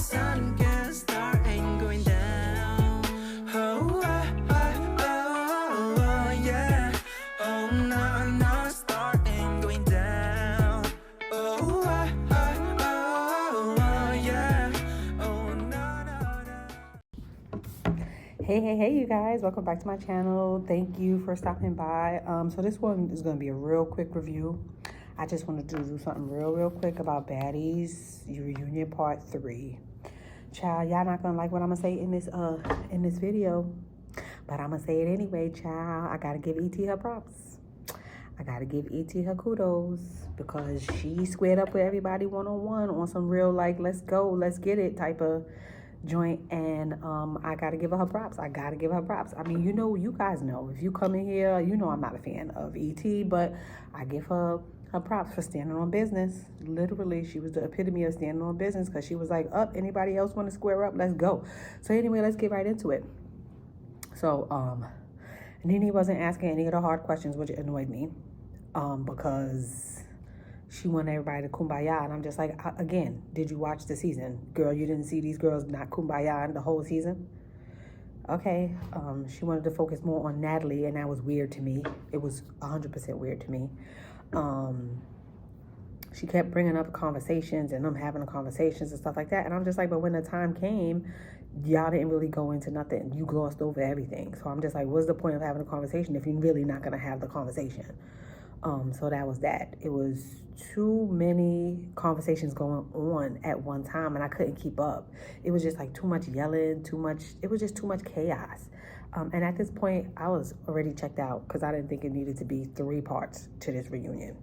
sun gonna start and going down. Oh, yeah. Oh, no, no, start and going down. Oh, yeah. Oh, no, no, no. Hey, you guys, welcome back to my channel. Thank you for stopping by. So this one is going to be a real quick review. I just wanted to do something real quick about Baddies Reunion Part 3. Child, y'all not gonna like what I'm gonna say in this video, but I'm gonna say it anyway. Child, I gotta give ET her props. I gotta give ET her kudos because she squared up with everybody one-on-one on some real, like, let's go, let's get it type of joint. And I gotta give her props. I gotta give her props. I mean, you guys know, if you come in here, you know I'm not a fan of ET, but I give her props for standing on business. Literally, she was the epitome of standing on business because she was like, anybody else want to square up? Let's go. So anyway, let's get right into it. So Nene wasn't asking any of the hard questions, which annoyed me, because she wanted everybody to kumbaya, and I'm just like, again, did you watch the season? Girl, you didn't see these girls not kumbaya in the whole season? Okay. She wanted to focus more on Natalie, and that was weird to me. It was 100% weird to me. She kept bringing up conversations and them having conversations and stuff like that, and I'm just like, but when the time came, y'all didn't really go into nothing. You glossed over everything. So I'm just like, what's the point of having a conversation if you're really not gonna have the conversation? So that was that. It was too many conversations going on at one time, and I couldn't keep up. It was just like too much yelling, it was just too much chaos. And at this point, I was already checked out because I didn't think it needed to be 3 parts to this reunion.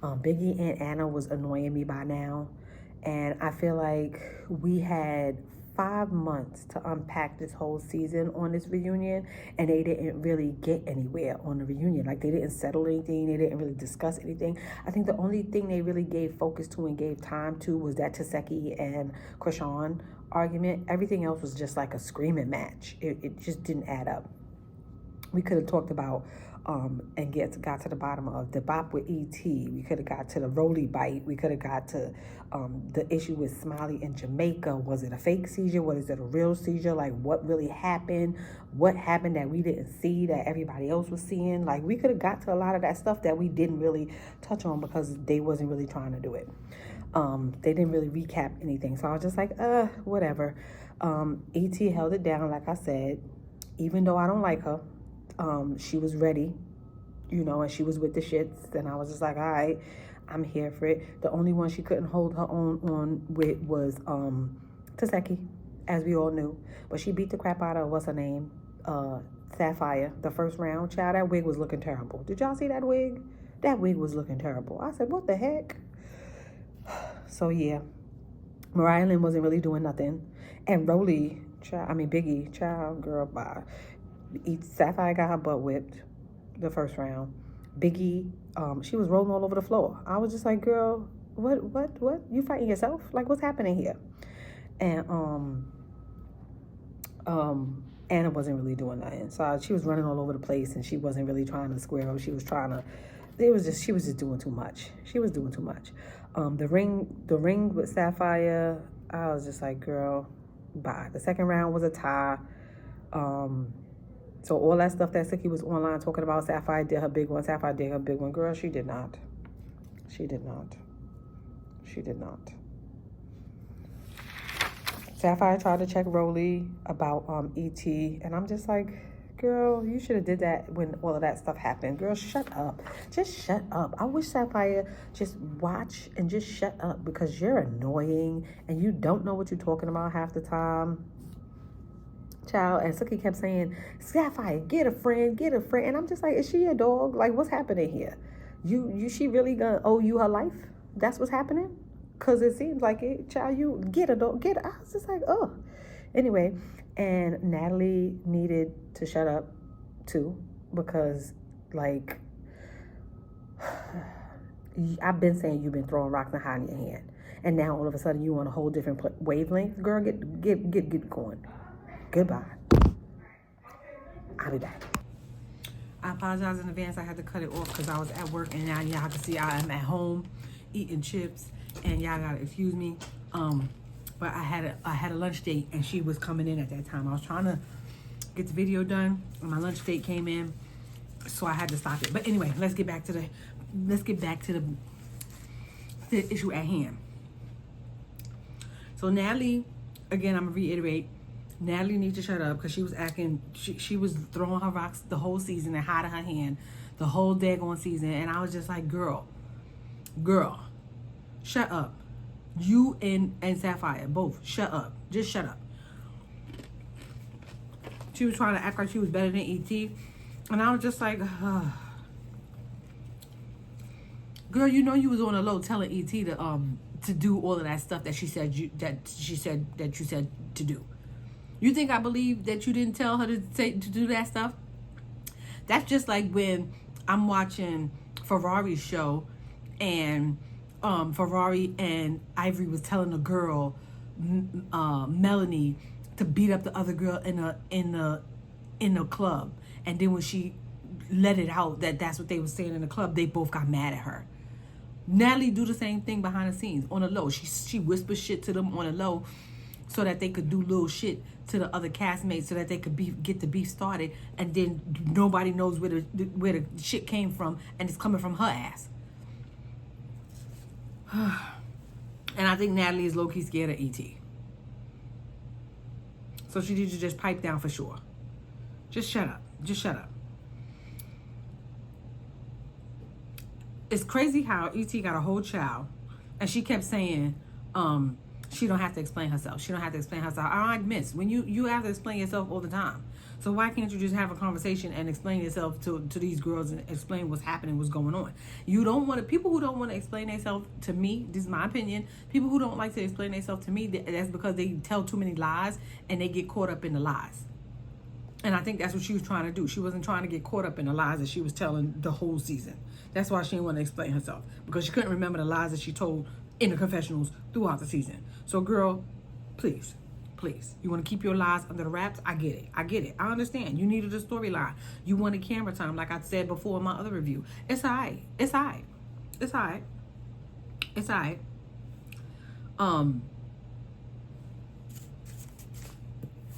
Biggie and Anna was annoying me by now, and I feel like we had 5 months to unpack this whole season on this reunion, and they didn't really get anywhere on the reunion. Like, they didn't settle anything. They didn't really discuss anything. I think the only thing they really gave focus to and gave time to was that Taseki and Krishan argument. Everything else was just like a screaming match. It just didn't add up. We could have talked about and got to the bottom of the bop with ET. We could have got to the Rolly bite. We could have got to the issue with Smiley in Jamaica. Was it a fake seizure? Was it a real seizure? Like, what really happened? What happened that we didn't see that everybody else was seeing? Like, we could have got to a lot of that stuff that we didn't really touch on because they wasn't really trying to do it. They didn't really recap anything. So I was just like, whatever. ET held it down, like I said, even though I don't like her. She was ready, and she was with the shits, and I was just like, all right, I'm here for it. The only one she couldn't hold her own on with was Taseki, as we all knew, but she beat the crap out of, what's her name, Sapphire, the first round. Child, that wig was looking terrible. Did y'all see that wig? That wig was looking terrible. I said, what the heck? So yeah, Mariah Lynn wasn't really doing nothing, and Biggie, child, girl, bye. Sapphire got her butt whipped the first round. Biggie, she was rolling all over the floor. I was just like, girl, what? You fighting yourself? Like, what's happening here? And Anna wasn't really doing nothing. So she was running all over the place, and she wasn't really trying to square up. She was just doing too much. She was doing too much. The ring with Sapphire, I was just like, girl, bye. The second round was a tie. So all that stuff that Suki was online talking about, Sapphire did her big one. Sapphire did her big one. Girl, she did not. She did not. She did not. Sapphire tried to check Rolly about ET, and I'm just like, girl, you should have did that when all of that stuff happened. Girl, shut up. Just shut up. I wish Sapphire just watch and just shut up, because you're annoying and you don't know what you're talking about half the time. Child, and Suki kept saying, Sapphire, get a friend. And I'm just like, is she your dog? Like, what's happening here? She really gonna owe you her life? That's what's happening? Because it seems like it. Child, you get a dog. I was just like, oh. Anyway, and Natalie needed to shut up too, because, like, I've been saying you've been throwing rocks and hiding your hand, and now all of a sudden you on a whole different wavelength. Girl, get going. Goodbye. I'll be back. I apologize in advance. I had to cut it off because I was at work, and now y'all can see I am at home eating chips, and y'all gotta excuse me. But I had a lunch date, and she was coming in at that time. I was trying to get the video done, and my lunch date came in, so I had to stop it. But anyway, let's get back to the issue at hand. So Natalie, again, I'm gonna reiterate, Natalie needs to shut up because she was acting. She was throwing her rocks the whole season and hiding her hand the whole daggone season, and I was just like, girl, shut up. You and Sapphire, both, shut up. Just shut up. She was trying to act like she was better than E.T. And I was just like, girl, you know you was on the low telling E.T. to do all of that stuff that she said you said to do. You think I believe that you didn't tell her to do that stuff? That's just like when I'm watching Ferrari's show, and Ferrari and Ivory was telling the girl, Melanie, to beat up the other girl in the club, and then when she let it out that that's what they were saying in the club, they both got mad at her. Natalie do the same thing behind the scenes on the low. She whispers shit to them on the low, so that they could do little shit to the other castmates, so that they could get the beef started, and then nobody knows where the shit came from, and it's coming from her ass. And I think Natalie is low-key scared of E.T. So she needs to just pipe down for sure. Just shut up. Just shut up. It's crazy how E.T. got a whole child, and she kept saying, she don't have to explain herself. She don't have to explain herself. I miss when you have to explain yourself all the time. So why can't you just have a conversation and explain yourself to these girls and explain what's happening, what's going on? People who don't want to explain themselves to me, this is my opinion, people who don't like to explain themselves to me, that's because they tell too many lies and they get caught up in the lies. And I think that's what she was trying to do. She wasn't trying to get caught up in the lies that she was telling the whole season. That's why she didn't want to explain herself, because she couldn't remember the lies that she told in the confessionals throughout the season. So girl, please, you want to keep your lies under the wraps? I get it. I understand. You needed a storyline. You wanted camera time, like I said before in my other review. It's all right.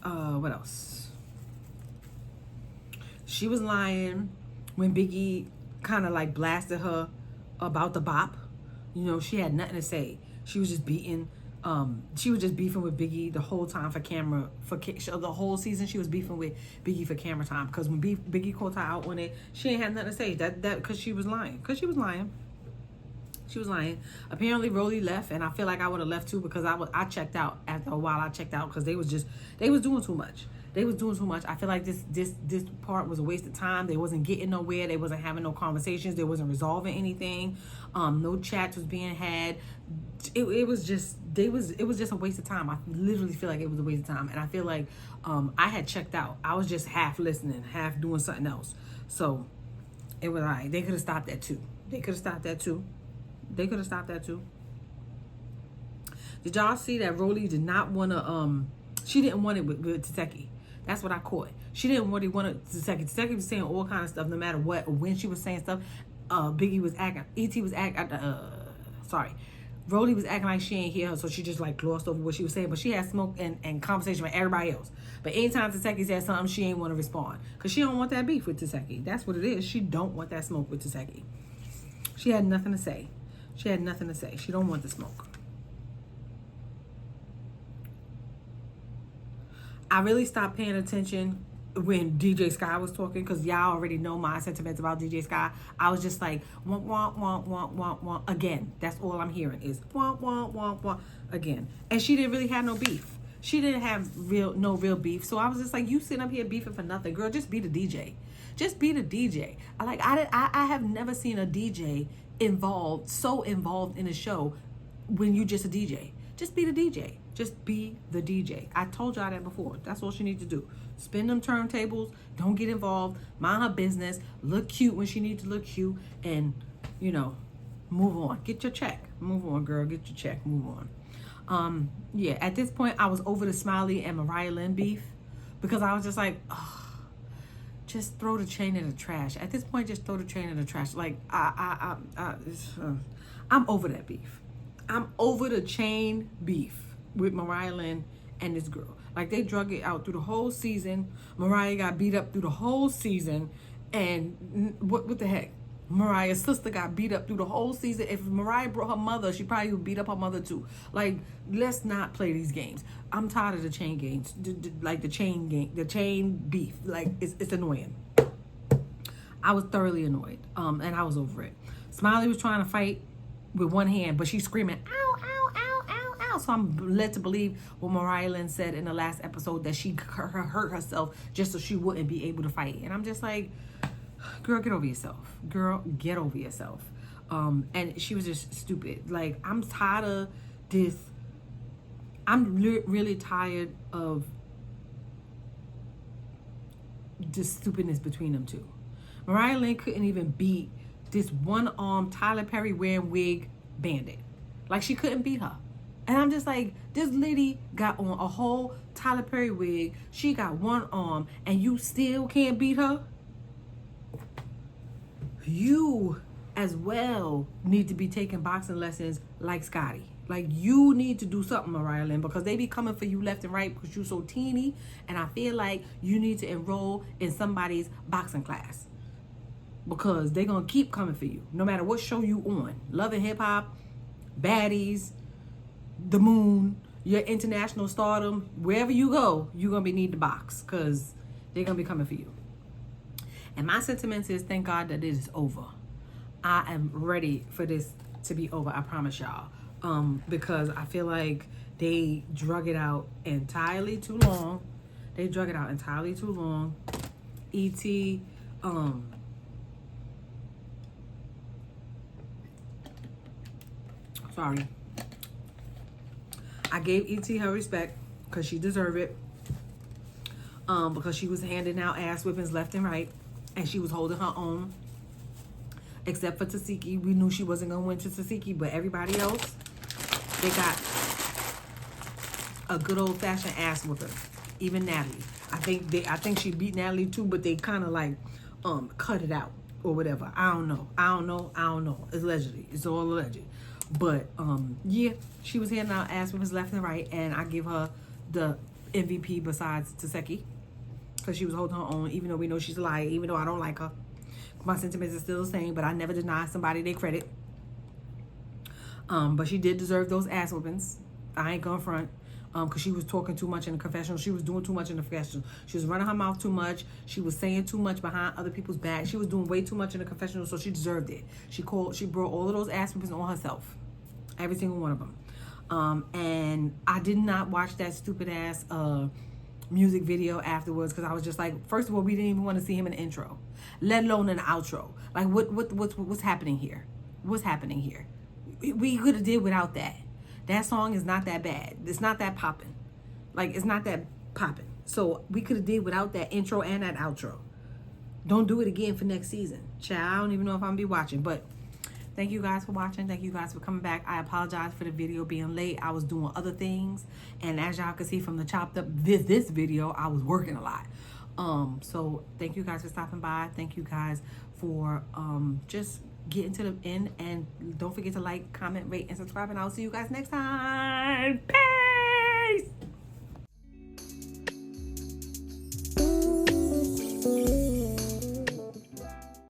What else? She was lying when Biggie kind of like blasted her about the bop. You know, she had nothing to say. She was just beefing with Biggie the whole time the whole season. She was beefing with Biggie for camera time, because when Biggie called her out on it, she ain't had nothing to say. That because she was lying. Apparently Rolly left, and I feel like I would have left too, because I checked out after a while. I checked out because they was doing too much. I feel like this part was a waste of time. They wasn't getting nowhere. They wasn't having no conversations. They wasn't resolving anything. No chats was being had. It was just a waste of time. I literally feel like it was a waste of time, and I feel like I had checked out. I was just half listening, half doing something else. So it was alright. They could have stopped that too. Did y'all see that Rolly did not want to? She didn't want it with Taseki. That's what I caught. She didn't really want it with Taseki. Taseki was saying all kind of stuff, no matter what. When she was saying stuff, Biggie was acting. E.T. was acting. Rolly was acting like she ain't hear her, so she just like glossed over what she was saying. But she had smoke and conversation with everybody else. But anytime Taseki said something, she ain't want to respond, because she don't want that beef with Taseki. That's what it is. She don't want that smoke with Taseki. She had nothing to say. She don't want the smoke. I really stopped paying attention when DJ Sky was talking, because y'all already know my sentiments about DJ Sky. I was just like, wah, wah, wah, wah, wah, wah. Again, that's all I'm hearing is wah, wah, wah, wah, again. And she didn't really have no beef. She didn't have no real beef. So I was just like, you sitting up here beefing for nothing. Girl, just be the DJ. I have never seen a DJ so involved in a show when you just a DJ. Just be the DJ. Just be the DJ. I told y'all that before. That's all she needs to do. Spin them turntables. Don't get involved. Mind her business. Look cute when she needs to look cute. And, move on. Get your check. Move on, girl. Get your check. Move on. Yeah, at this point, I was over the Smiley and Mariah Lynn beef, because I was just like, just throw the chain in the trash. At this point, just throw the chain in the trash. Like, I'm over that beef. I'm over the chain beef. with Mariah Lynn and this girl. Like, they drug it out through the whole season. Mariah got beat up through the whole season. And what the heck? Mariah's sister got beat up through the whole season. If Mariah brought her mother, she probably would beat up her mother too. Like, let's not play these games. I'm tired of the chain games. Like, the chain game, the chain beef. Like, it's annoying. I was thoroughly annoyed. And I was over it. Smiley was trying to fight with one hand, but she's screaming, ow, ow, ow, ow, ow. So I'm led to believe what Mariah Lynn said in the last episode, that she hurt herself just so she wouldn't be able to fight. And I'm just like, girl, get over yourself. Girl, get over yourself. And she was just stupid. Like, I'm tired of this. I'm really tired of the stupidness between them two. Mariah Lynn couldn't even beat this one-armed Tyler Perry wearing wig bandit. Like, she couldn't beat her. And I'm just like, this lady got on a whole Tyler Perry wig. She got one arm, and you still can't beat her? You as well need to be taking boxing lessons like Scotty. Like, you need to do something, Mariah Lynn, because they be coming for you left and right because you're so teeny. And I feel like you need to enroll in somebody's boxing class, because they're going to keep coming for you no matter what show you on. Love and Hip Hop, Baddies, The Moon, your international stardom, wherever you go, you're going to be need to box, because they're going to be coming for you. And my sentiments is, thank God that it is over. I am ready for this to be over, I promise y'all. Because I feel like they drug it out entirely too long. E.T., sorry. I gave E.T. her respect because she deserved it. Because she was handing out ass whippings left and right, and she was holding her own. Except for Tasiki. We knew she wasn't going to win to Tasiki, but everybody else, they got a good old-fashioned ass whooping. Even Natalie. I think she beat Natalie too, but they kind of like cut it out or whatever. I don't know. It's allegedly. It's all alleged. But yeah, she was handing out ass whippings left and right, and I give her the MVP besides Taseki, because she was holding her own, even though we know she's a liar, even though I don't like her. My sentiments are still the same, but I never deny somebody their credit. But she did deserve those ass whippings. I ain't gonna front. Because she was talking too much in the confessional. She was doing too much in the confessional. She was running her mouth too much. She was saying too much behind other people's back. She was doing way too much in the confessional, so she deserved it. She brought all of those ass whippings on herself. Every single one of them. And I did not watch that stupid ass music video afterwards, because I was just like, first of all, we didn't even want to see him in the intro, let alone in the outro. Like, what's happening here? What's happening here? We could have did without that. That song is not that bad. It's not that popping. Like, it's not that popping. So we could have did without that intro and that outro. Don't do it again for next season. Child, I don't even know if I'm going to be watching. But thank you guys for watching. Thank you guys for coming back. I apologize for the video being late. I was doing other things. And as y'all can see from the chopped up this video, I was working a lot. So thank you guys for stopping by. Thank you guys for just getting to the end. And don't forget to like, comment, rate, and subscribe. And I'll see you guys next time. Peace!